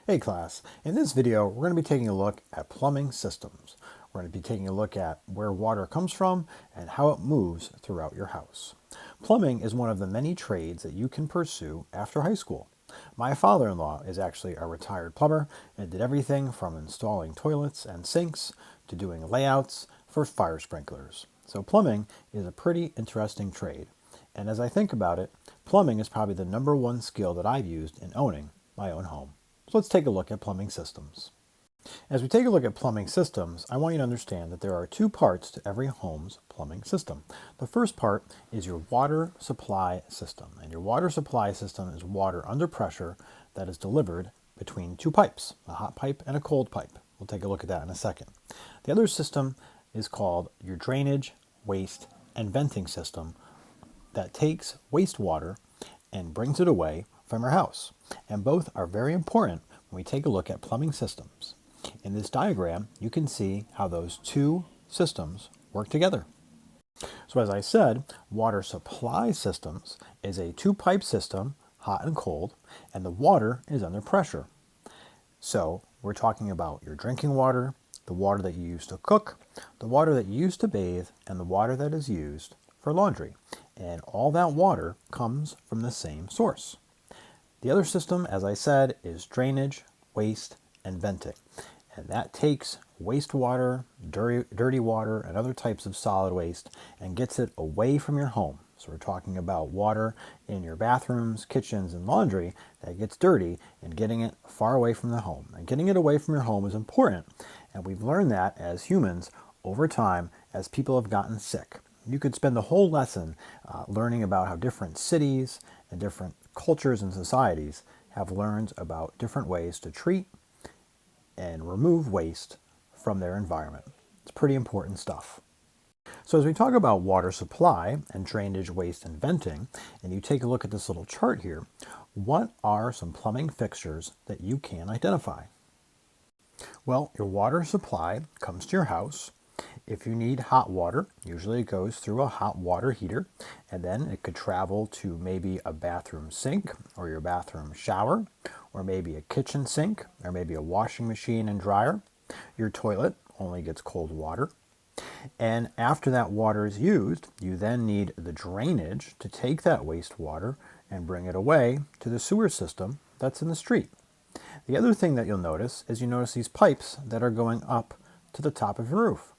Hey class, in this video we're going to be taking a look at plumbing systems. We're going to be taking a look at where water comes from and how it moves throughout your house. Plumbing is one of the many trades that you can pursue after high school. My father-in-law is actually a retired plumber and did everything from installing toilets and sinks to doing layouts for fire sprinklers. So plumbing is a pretty interesting trade. And as I think about it, plumbing is probably the #1 skill that I've used in owning my own home. So let's take a look at plumbing systems. As we take a look at plumbing systems, I want you to understand that there are two parts to every home's plumbing system. The first part is your water supply system. And your water supply system is water under pressure that is delivered between two pipes, a hot pipe and a cold pipe. We'll take a look at that in a second. The other system is called your drainage, waste, and venting system that takes wastewater and brings it away from your house. And both are very important when we take a look at plumbing systems. In this diagram, you can see how those two systems work together. So as I said, water supply systems is a two-pipe system, hot and cold, and the water is under pressure. So we're talking about your drinking water, the water that you use to cook, the water that you use to bathe, and the water that is used for laundry. And all that water comes from the same source. The other system, as I said, is drainage, waste, and venting. And that takes wastewater, dirty water, and other types of solid waste and gets it away from your home. So we're talking about water in your bathrooms, kitchens, and laundry that gets dirty and getting it far away from the home. And getting it away from your home is important. And we've learned that as humans over time as people have gotten sick. You could spend the whole lesson learning about how different cities and different cultures and societies have learned about different ways to treat and remove waste from their environment. It's pretty important stuff. So as we talk about water supply and drainage, waste, and venting, and you take a look at this little chart here, what are some plumbing fixtures that you can identify? Well, your water supply comes to your house. If you need hot water, usually it goes through a hot water heater, and then it could travel to maybe a bathroom sink or your bathroom shower, or maybe a kitchen sink, or maybe a washing machine and dryer. Your toilet only gets cold water. And after that water is used, you then need the drainage to take that wastewater and bring it away to the sewer system that's in the street. The other thing that you'll notice is you notice these pipes that are going up to the top of your roof.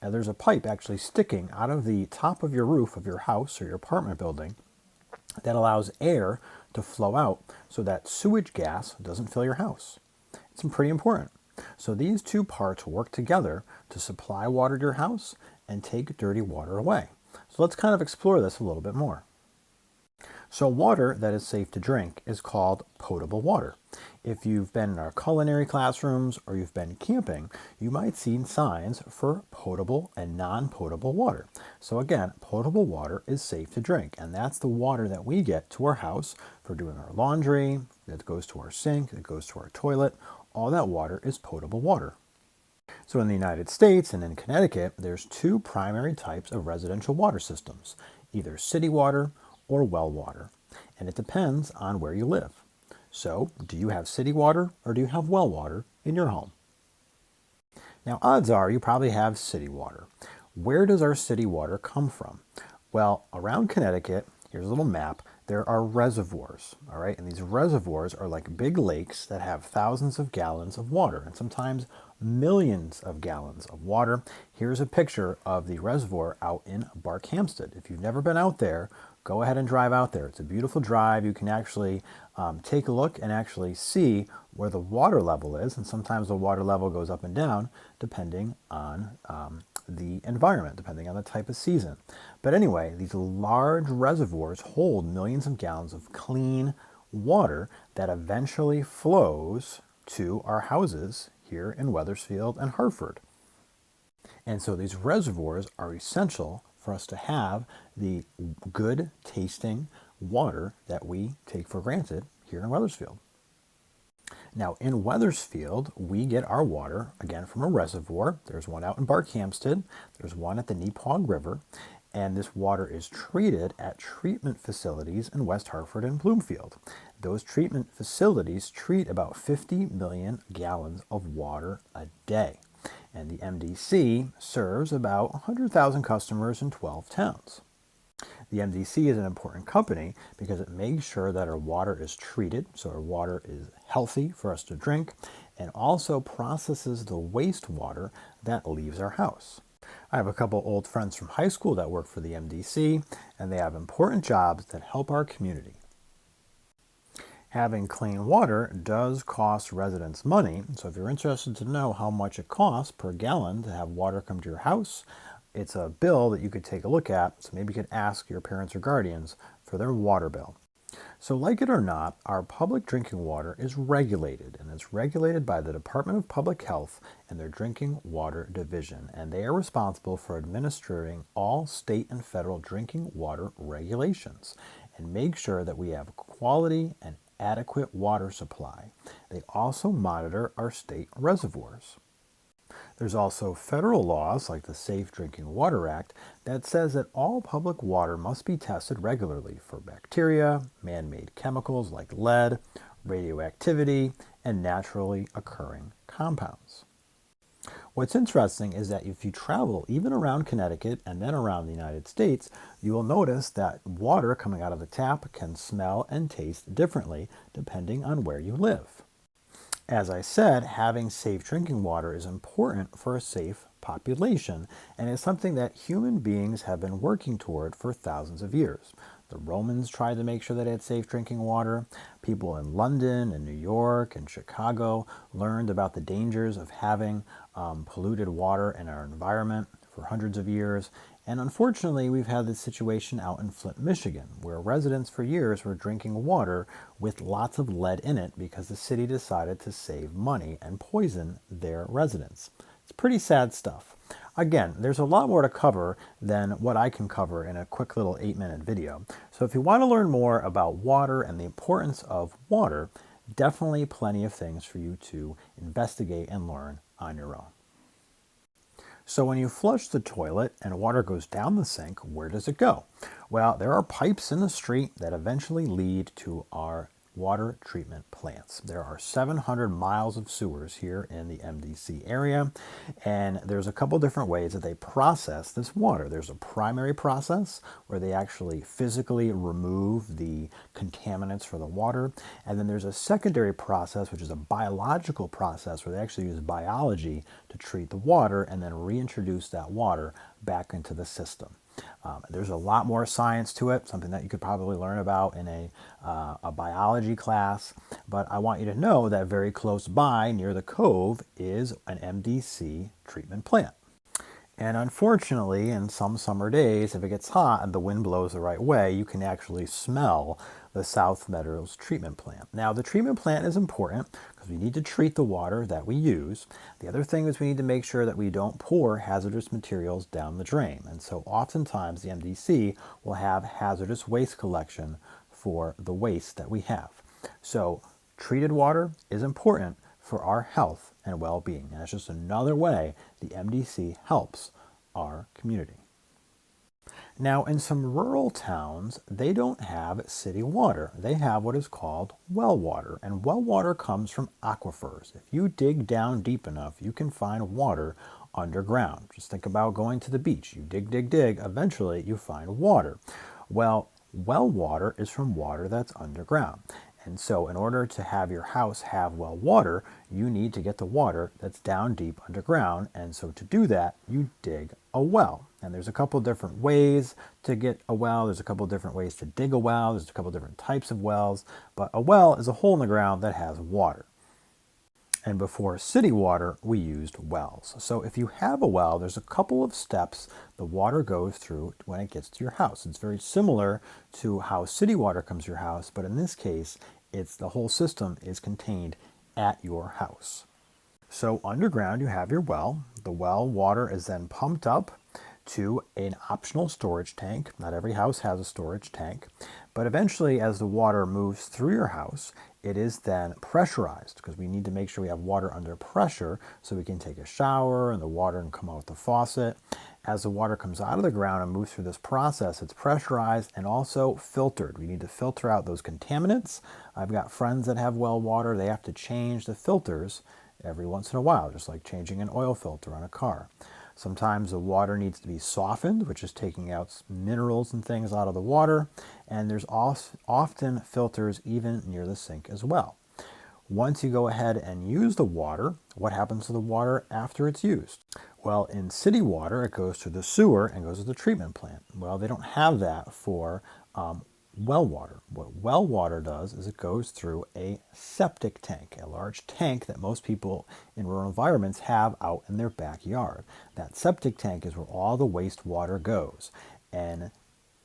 And there's a pipe actually sticking out of the top of your roof of your house or your apartment building that allows air to flow out so that sewage gas doesn't fill your house. It's pretty important. So these two parts work together to supply water to your house and take dirty water away. So let's kind of explore this a little bit more. So water that is safe to drink is called potable water. If you've been in our culinary classrooms or you've been camping, you might see signs for potable and non-potable water. So again, potable water is safe to drink, and that's the water that we get to our house for doing our laundry, that goes to our sink, that goes to our toilet. All that water is potable water. So in the United States and in Connecticut, there's two primary types of residential water systems, either city water or well water, and it depends on where you live. So, do you have city water or do you have well water in your home? Now, odds are you probably have city water. Where does our city water come from? Well, around Connecticut, here's a little map, there are reservoirs, all right? And these reservoirs are like big lakes that have thousands of gallons of water and sometimes millions of gallons of water. Here's a picture of the reservoir out in Barkhamsted. If you've never been out there, go ahead and drive out there. It's a beautiful drive. You can actually take a look and actually see where the water level is. And sometimes the water level goes up and down depending on the environment, depending on the type of season. But anyway, these large reservoirs hold millions of gallons of clean water that eventually flows to our houses here in Wethersfield and Hartford. And so these reservoirs are essential for us to have the good tasting water that we take for granted here in Wethersfield. Now in Wethersfield, we get our water, again, from a reservoir. There's one out in Barkhamsted, there's one at the Neepog River, And this water is treated at treatment facilities in West Hartford and Bloomfield. Those treatment facilities treat about 50 million gallons of water a day. And the MDC serves about 100,000 customers in 12 towns. The MDC is an important company because it makes sure that our water is treated, so our water is healthy for us to drink, and also processes the wastewater that leaves our house. I have a couple old friends from high school that work for the MDC, and they have important jobs that help our community. Having clean water does cost residents money, so if you're interested to know how much it costs per gallon to have water come to your house, it's a bill that you could take a look at, so maybe you could ask your parents or guardians for their water bill. So like it or not, our public drinking water is regulated, and it's regulated by the Department of Public Health and their Drinking Water Division, and they are responsible for administering all state and federal drinking water regulations and make sure that we have quality and adequate water supply. They also monitor our state reservoirs. There's also federal laws like the Safe Drinking Water Act that says that all public water must be tested regularly for bacteria, man-made chemicals like lead, radioactivity, and naturally occurring compounds. What's interesting is that if you travel even around Connecticut and then around the United States, you will notice that water coming out of the tap can smell and taste differently depending on where you live. As I said, having safe drinking water is important for a safe population, and it's something that human beings have been working toward for thousands of years. The Romans tried to make sure that they had safe drinking water. People in London and New York and Chicago learned about the dangers of having polluted water in our environment for hundreds of years. And unfortunately, we've had this situation out in Flint, Michigan, where residents for years were drinking water with lots of lead in it because the city decided to save money and poison their residents. It's pretty sad stuff. Again, there's a lot more to cover than what I can cover in a quick little 8-minute video. So if you want to learn more about water and the importance of water, definitely plenty of things for you to investigate and learn on your own. So when you flush the toilet and water goes down the sink, where does it go? Well, there are pipes in the street that eventually lead to our water treatment plants. There are 700 miles of sewers here in the MDC area, and there's a couple different ways that they process this water. There's a primary process where they actually physically remove the contaminants for the water, and then there's a secondary process, which is a biological process where they actually use biology to treat the water and then reintroduce that water back into the system. There's a lot more science to it, something that you could probably learn about in a biology class, but I want you to know that very close by near the cove is an MDC treatment plant. And unfortunately, in some summer days, if it gets hot and the wind blows the right way, you can actually smell the South Meadows treatment plant. Now, the treatment plant is important because we need to treat the water that we use. The other thing is we need to make sure that we don't pour hazardous materials down the drain. And so oftentimes the MDC will have hazardous waste collection for the waste that we have. So treated water is important for our health and well-being. And it's just another way the MDC helps our community. Now, in some rural towns, they don't have city water. They have what is called well water, and well water comes from aquifers. If you dig down deep enough, you can find water underground. Just think about going to the beach. You dig, dig, dig, eventually you find water. Well water is from water that's underground. And so in order to have your house have well water, you need to get the water that's down deep underground. And so to do that, you dig a well. And there's a couple different ways to get a well. There's a couple different ways to dig a well. There's a couple different types of wells. But a well is a hole in the ground that has water. And before city water, we used wells. So if you have a well, there's a couple of steps the water goes through when it gets to your house. It's very similar to how city water comes to your house, but in this case, it's the whole system is contained at your house. So underground, you have your well. The well water is then pumped up to an optional storage tank. Not every house has a storage tank, but eventually as the water moves through your house, it is then pressurized because we need to make sure we have water under pressure so we can take a shower and the water can come out the faucet. As the water comes out of the ground and moves through this process, it's pressurized and also filtered. We need to filter out those contaminants. I've got friends that have well water. They have to change the filters every once in a while, just like changing an oil filter on a car. Sometimes the water needs to be softened, which is taking out minerals and things out of the water. And there's often filters even near the sink as well. Once you go ahead and use the water, what happens to the water after it's used? Well, in city water, it goes to the sewer and goes to the treatment plant. Well, they don't have that for well water. What well water does is it goes through a septic tank, a large tank that most people in rural environments have out in their backyard. That septic tank is where all the wastewater goes. And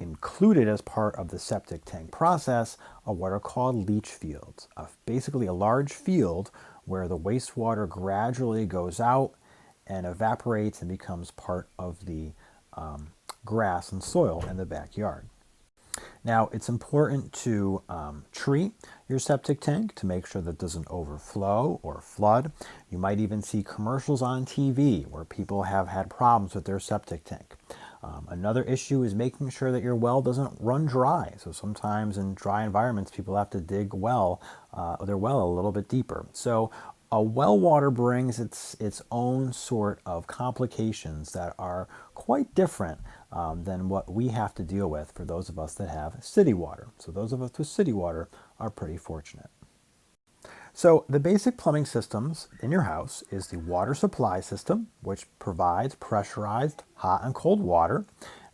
included as part of the septic tank process are what are called leach fields, basically a large field where the wastewater gradually goes out and evaporates and becomes part of the grass and soil in the backyard. Now, it's important to treat your septic tank to make sure that it doesn't overflow or flood. You might even see commercials on TV where people have had problems with their septic tank. Another issue is making sure that your well doesn't run dry. So sometimes in dry environments, people have to dig their well a little bit deeper. So a well water brings its own sort of complications that are quite different than what we have to deal with for those of us that have city water. So those of us with city water are pretty fortunate. So the basic plumbing systems in your house is the water supply system, which provides pressurized hot and cold water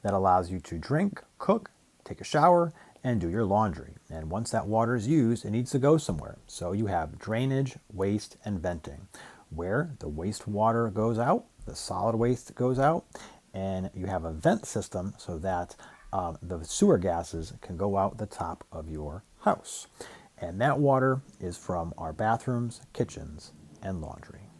that allows you to drink, cook, take a shower, and do your laundry. And once that water is used, it needs to go somewhere. So you have drainage, waste, and venting, where the wastewater goes out, the solid waste goes out, and you have a vent system so that the sewer gases can go out the top of your house. And that water is from our bathrooms, kitchens, and laundry.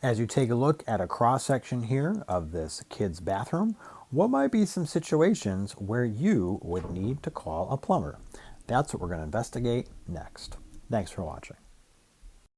As you take a look at a cross-section here of this kid's bathroom, what might be some situations where you would need to call a plumber? That's what we're going to investigate next. Thanks for watching.